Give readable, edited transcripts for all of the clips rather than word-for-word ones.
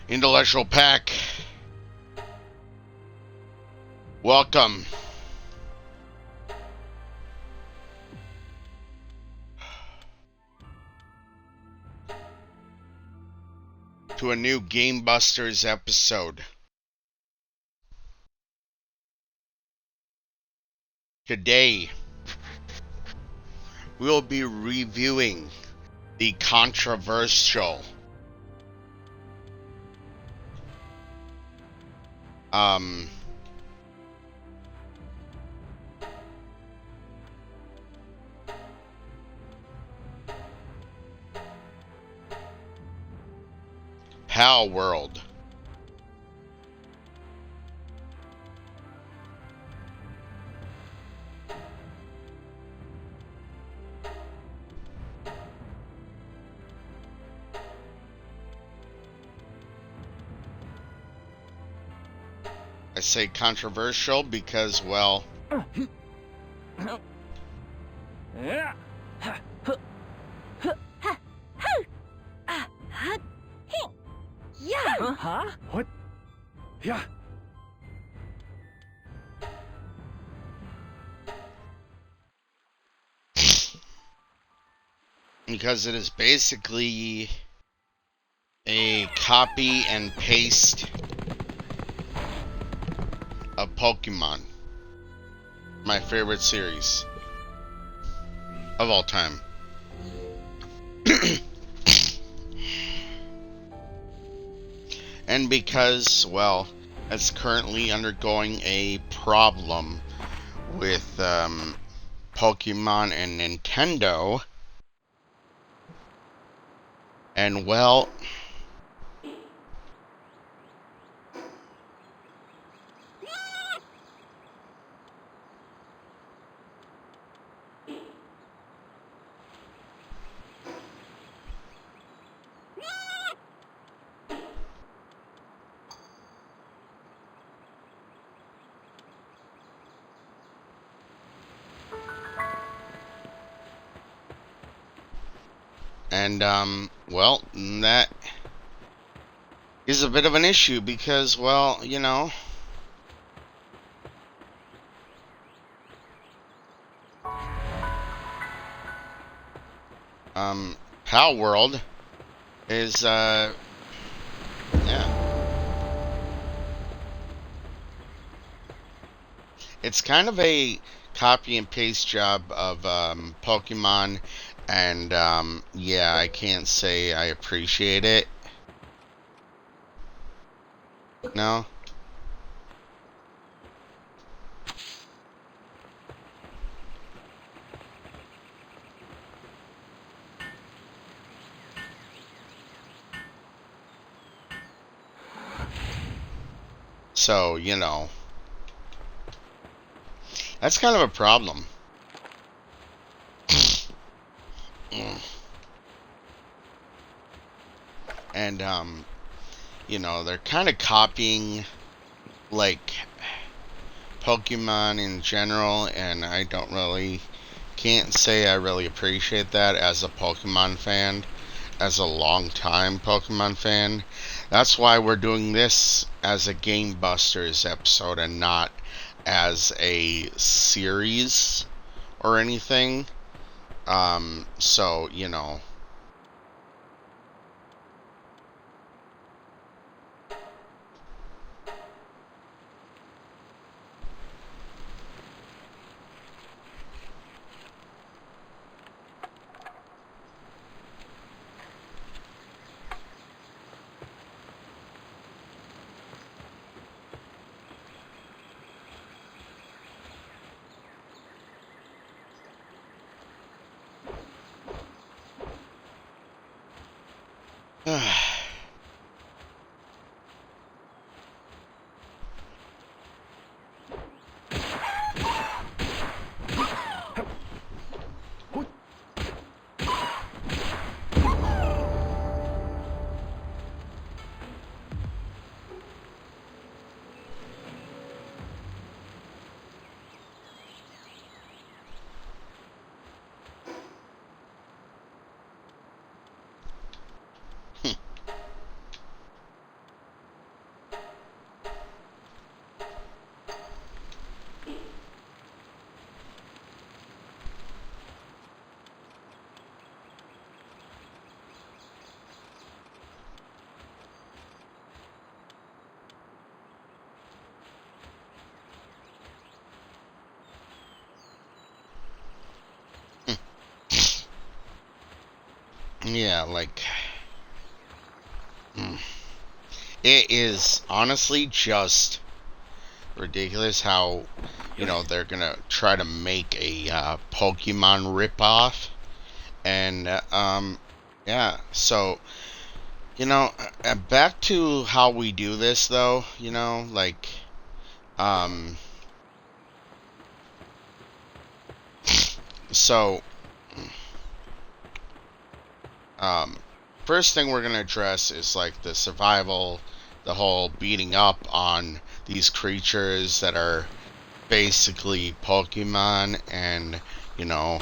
Intellectual Pack, welcome. To a new Game Busters episode. Today, we'll be reviewing the controversial Palworld. I say controversial because, well, Huh? What? Yeah. because it is basically a copy and paste of Pokemon. My favorite series of all time. And because, well, it's currently undergoing a problem with Pokemon and Nintendo. And, well, and, well, that is a bit of an issue because, well, you know, Palworld is, yeah. It's kind of a copy and paste job of Pokemon, and yeah, I can't say I appreciate it. No? So, you know, that's kind of a problem. And, you know, they're kind of copying, like, Pokemon in general, and I can't say I really appreciate that as a Pokemon fan, as a long-time Pokemon fan. That's why we're doing this as a Game Busters episode and not as a series or anything. So, you know. yeah, like, it is honestly just ridiculous how, they're gonna try to make a Pokemon ripoff. And, yeah, so, back to how we do this, though, like, um, so, um, first thing we're gonna address is, like, the survival, the whole beating up on these creatures that are basically Pokemon, and, you know,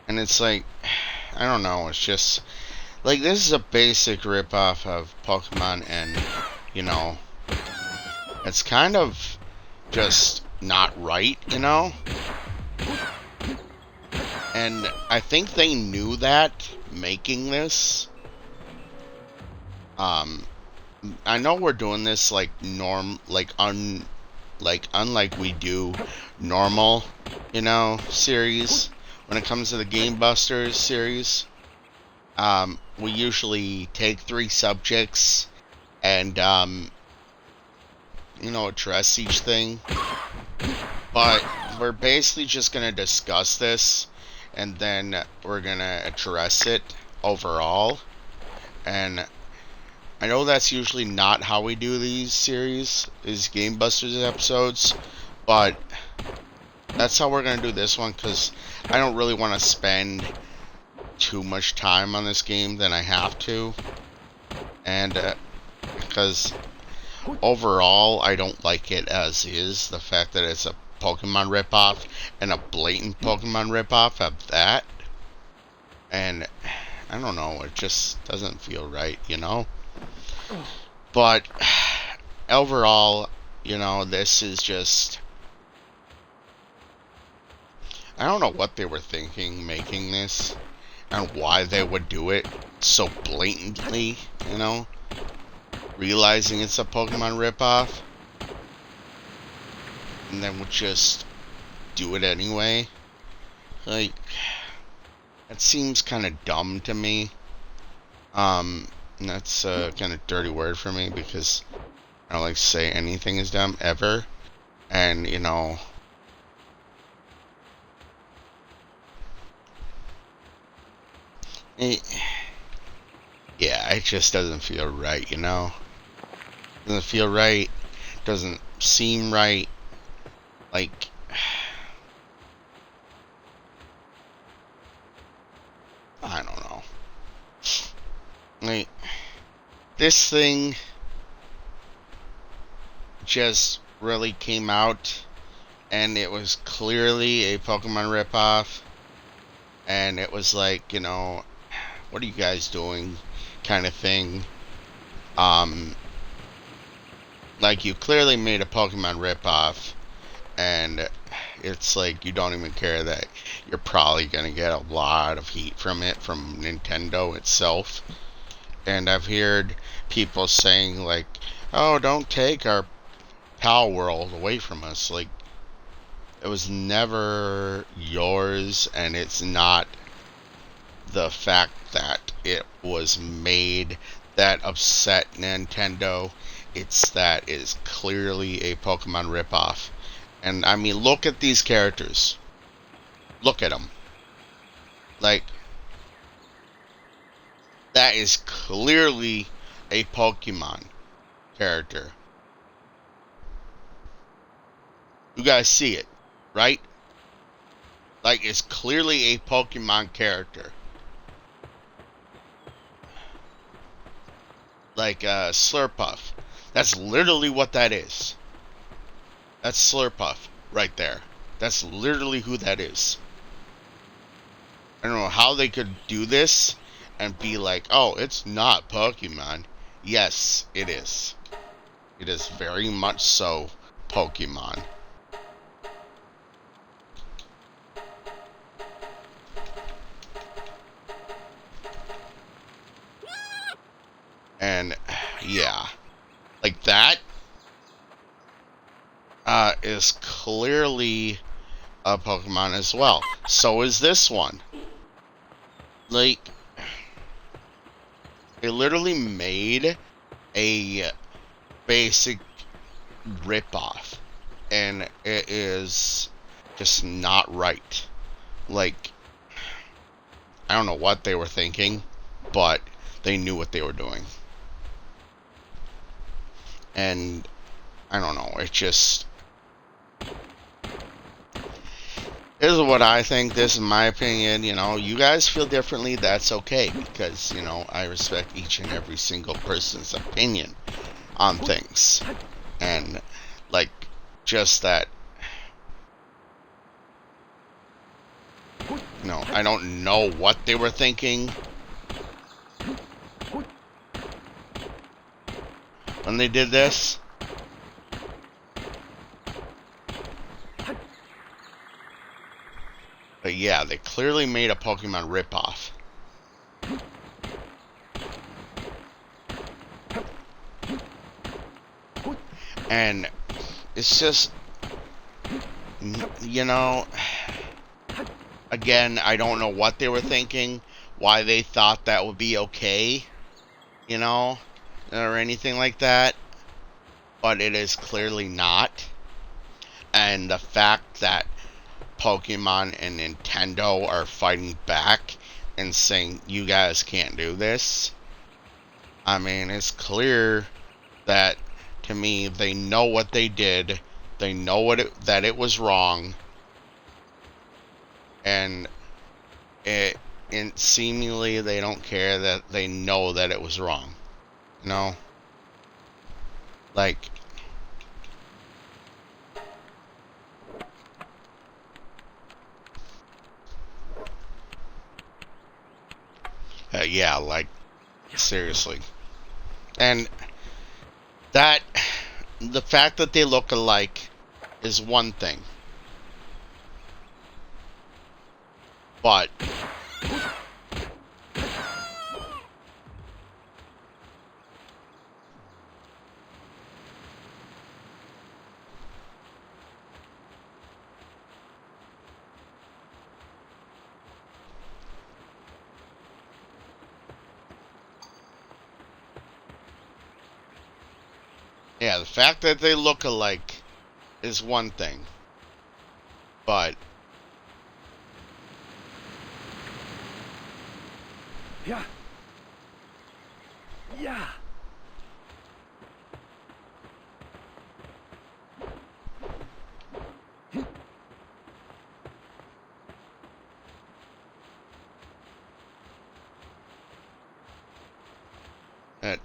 and it's like, I don't know, it's just, like, this is a basic ripoff of Pokemon, and, it's kind of just not right, And I think they knew that making this. I know we're doing this like unlike we do normal, series. When it comes to the Game Busters series, we usually take 3 subjects and address each thing. But we're basically just gonna discuss this, and then we're gonna address it overall. And I know that's usually not how we do these Game Busters episodes, but that's how we're gonna do this one, because I don't really want to spend too much time on this game than I have to, and because overall I don't like it as is. The fact that it's a Pokemon ripoff, and a blatant Pokemon ripoff of that, and I don't know, it just doesn't feel right, But overall, this is just, I don't know what they were thinking making this, and why they would do it so blatantly, realizing it's a Pokemon ripoff, and then would just do it anyway. Like, it seems kind of dumb to me. And that's a kind of dirty word for me, because I don't like to say anything is dumb ever. And, yeah, it just doesn't feel right, Doesn't feel right. Doesn't seem right. Like, I don't know. Like, this thing just really came out, and it was clearly a Pokemon ripoff, and it was like, what are you guys doing, kind of thing. Like, you clearly made a Pokemon ripoff, and it's like you don't even care that you're probably gonna get a lot of heat from it from Nintendo itself. And I've heard people saying, like, oh, don't take our Palworld away from us. Like, it was never yours, and it's not the fact that it was made that upset Nintendo. It's that it is clearly a Pokemon ripoff. And I mean, look at these characters. Look at them. Like, that is clearly a Pokemon character. You guys see it, right? Like, it's clearly a Pokemon character. Like, Slurpuff. That's literally what that is. That's Slurpuff right there. That's literally who that is. I don't know how they could do this and be like, oh, it's not Pokemon. Yes, it is. It is very much so Pokemon. And yeah, like that is clearly a Pokemon as well. So is this one. Like, they literally made a basic ripoff, and it is just not right. Like, I don't know what they were thinking, but they knew what they were doing. And I don't know, it just... This is what I think. This is my opinion. You know, you guys feel differently. That's okay, because, you know, I respect each and every single person's opinion on things. And, like, just that, you know, I don't know what they were thinking when they did this. But yeah, they clearly made a Pokemon ripoff. And it's just, you know, again, I don't know what they were thinking, why they thought that would be okay, you know, or anything like that. But it is clearly not. And the fact that Pokemon and Nintendo are fighting back and saying, you guys can't do this. I mean, it's clear that, to me, they know what they did. They know that it was wrong. And seemingly they don't care that they know that it was wrong. You know? Like... yeah, like, seriously. And that, the fact that they look alike is one thing. But yeah, the fact that they look alike is one thing. But Yeah. Yeah. that,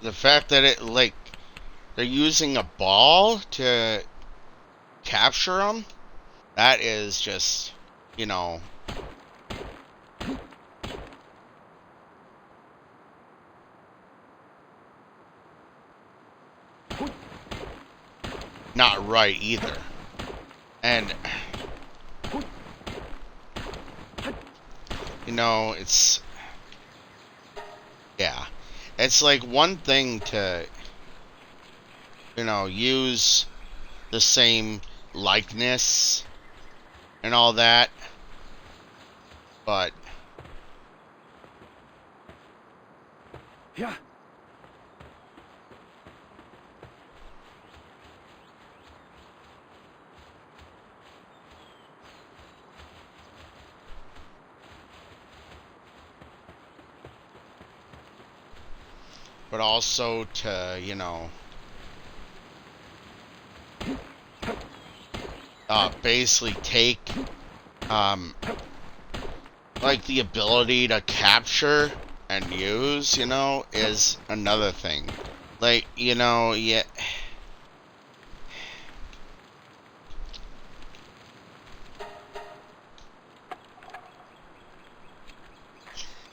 the fact that it, like, they're using a ball to capture them, that is just, you know, not right either. And, you know, it's, yeah, it's like one thing to, you know, use the same likeness and all that, but Yeah. but also to, you know, basically take, like the ability to capture and use, you know, is another thing. Like, you know, yeah.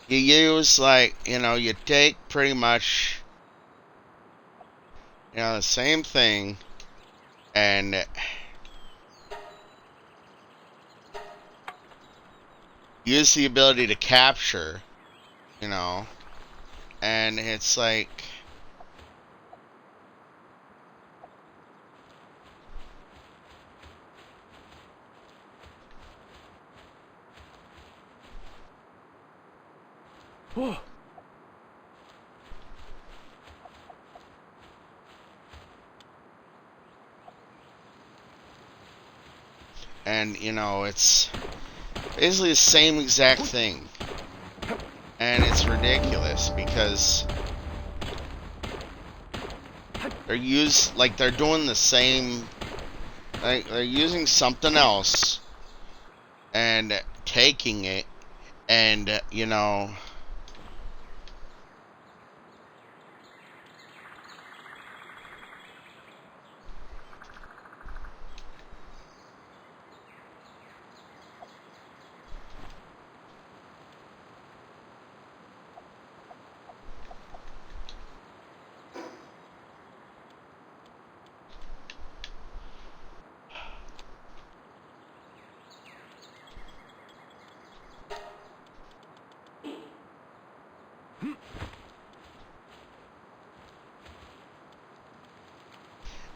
You use, like, you know, you take pretty much, you know, the same thing and use the ability to capture, you know, and it's like, Whoa. and, you know, it's basically the same exact thing. And it's ridiculous because they're doing the same, like, they're using something else and taking it and, you know,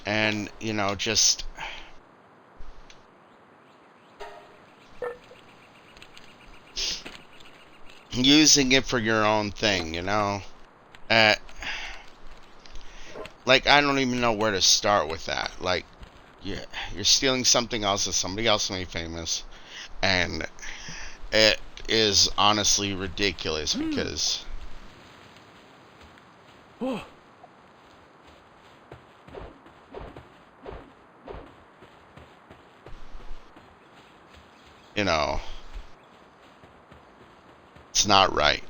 and, you know, just using it for your own thing, you know. Like, I don't even know where to start with that. Like, you're stealing something else that somebody else made famous, and it is honestly ridiculous because, Whoa. you know, it's not right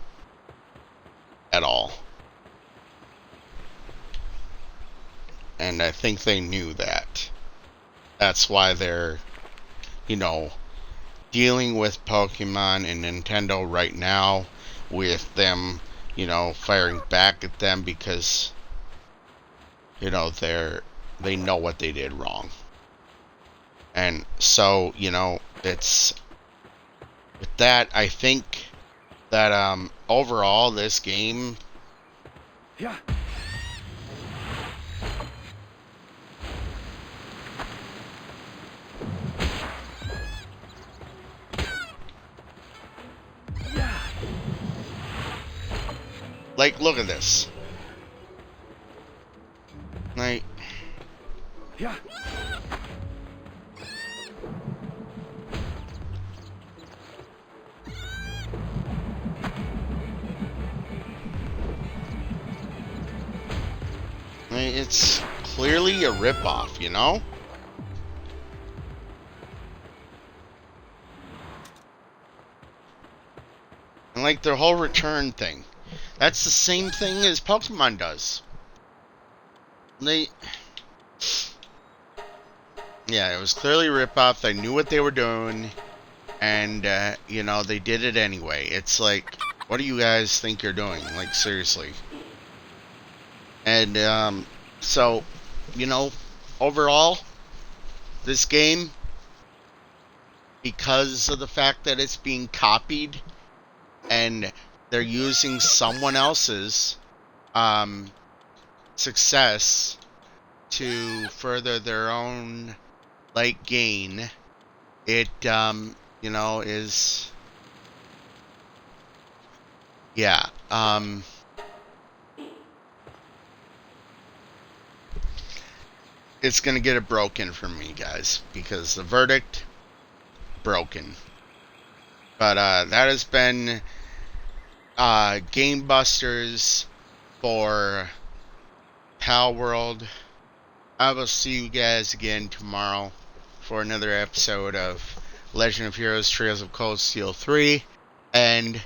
at all. And I think they knew that. That's why they're, you know, dealing with Pokemon and Nintendo right now with them, you know, firing back at them because, you know, they know what they did wrong. And so, you know, it's with that, I think that overall this game, Yeah. Yeah. like, look at this. Like, Yeah. it's clearly a ripoff, you know? And like their whole return thing. That's the same thing as Pokemon does. Yeah, it was clearly a ripoff. They knew what they were doing. And, you know, they did it anyway. It's like, what do you guys think you're doing? Like, seriously. And, so, you know, overall, this game, because of the fact that it's being copied and they're using someone else's success to further their own, like, gain, it, you know, is, yeah, it's gonna get it broken from me, guys, because the verdict, broken. But, that has been, Game Busters for Palworld. I will see you guys again tomorrow for another episode of Legend of Heroes Trails of Cold Steel 3 and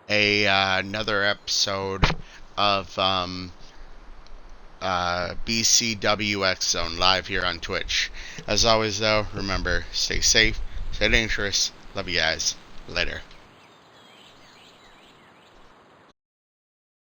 another episode of BCWX Zone live here on Twitch. As always, though, remember, stay safe, stay dangerous. Love you guys. Later.